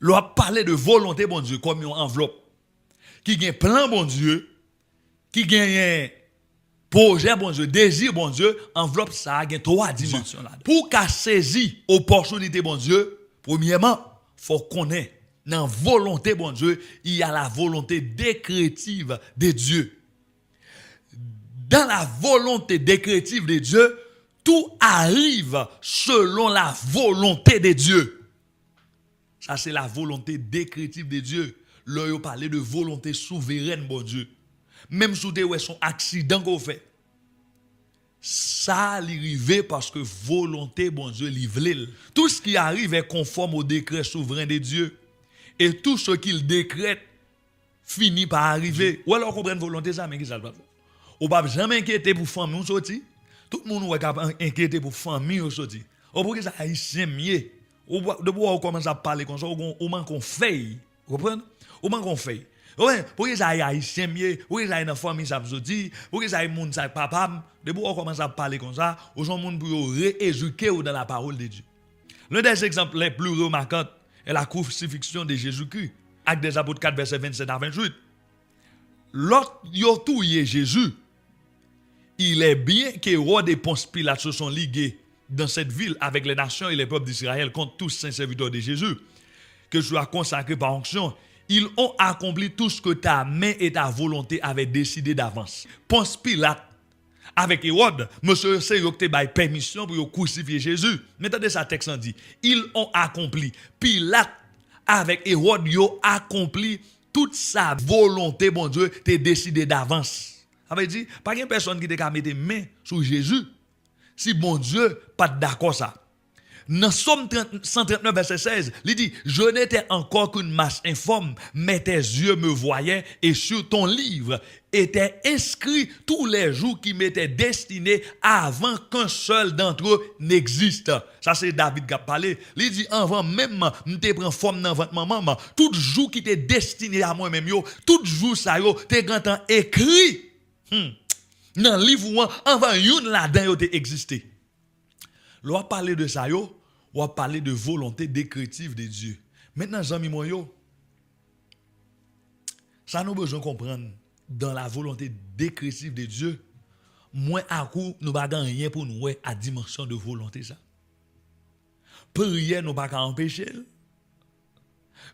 L'on parler de volonté, bon Dieu, comme une enveloppe. Qui gagne plan, bon Dieu. Qui gagne projet, bon Dieu. Désir, bon Dieu. Enveloppe, ça a trois dimensions là. Pour qu'à saisir opportunité, bon Dieu, premièrement, faut connaître dans volonté, bon Dieu, il y a la volonté décrétive de Dieu. Dans la volonté décrétive de Dieu, tout arrive selon la volonté de Dieu. Ça, c'est la volonté décrétive de Dieu. Là, il parle de volonté souveraine, bon Dieu. Même si vous avez son accident qu'on fait, ça arrive parce que volonté, bon Dieu, livre. Tout ce qui arrive est conforme au décret souverain de Dieu. Et tout ce qu'il décrète finit par arriver. Ou alors, comprendre volonté, ça, mais qui ça va faire? Ou pas jamais inquiéter pour famille ou sorti. Tout le monde est inquiété pour famille ou sorti. Ou pour que ça haïtien mieux. Ou de pouvoir commencer à parler comme ça, ou manque qu'on fait. Vous comprenez? Ou manque qu'on fait. Ouais, pour que ça haïtien mieux, pour que ça ait une famille ça sorti, pour que ça ait monde ça papa, de pouvoir commencer à parler comme ça, aux gens monde pour rééduquer dans la parole de Dieu. L'un des exemples les plus remarquants est la crucifixion de Jésus-Christ. Actes des Apôtres 4 verset 27 à 28. Lorsque yo touye Jésus, il est bien que Hérode et Ponce Pilate se sont ligués dans cette ville avec les nations et les peuples d'Israël contre tous saints serviteurs de Jésus, que je sois consacré par onction. Ils ont accompli tout ce que ta main et ta volonté avaient décidé d'avance. Ponce Pilate, avec Hérode, monsieur c'est yo te bail permission pour crucifier Jésus. Mais attendez ça texte en dit, ils ont accompli. Pilate avec Hérode yo accompli toute sa volonté, bon Dieu, t'es décidé d'avance. Ça veut dire, pas une personne qui te mettre main sur Jésus. Si bon Dieu pas d'accord ça. Dans Somme 139 verset 16, il dit, je n'étais encore qu'une masse informe, mais tes yeux me voyaient et sur ton livre étaient inscrits tous les jours qui m'étaient destinés avant qu'un seul d'entre eux n'existe. Ça c'est David qui a parlé. Il dit, avant même, je te prends forme dans votre maman, tout jour qui t'est destiné à moi-même, tout jour ça, t'es grand temps écrit. Dans le livre, avant une là-dedans, il existé. L'on va parler de ça, on va parler de volonté décrétive de Dieu. Maintenant, Jean Mimoyo, ça nous besoin de comprendre dans la volonté décrétive de Dieu, moins à coup, nous n'avons rien pour nous à dimension de volonté. Ça. Prière, nous ne pouvons pas empêcher.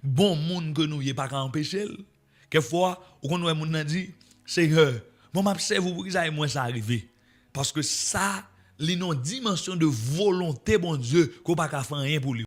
Bon monde que nous ne pouvons pas empêcher. Quelquefois, on nous dit, Seigneur, moi, m'observe pour que ça ait moins ça arriver. Parce que ça, il y a une dimension de volonté, bon Dieu, qu'on ne peut pas faire rien pour lui.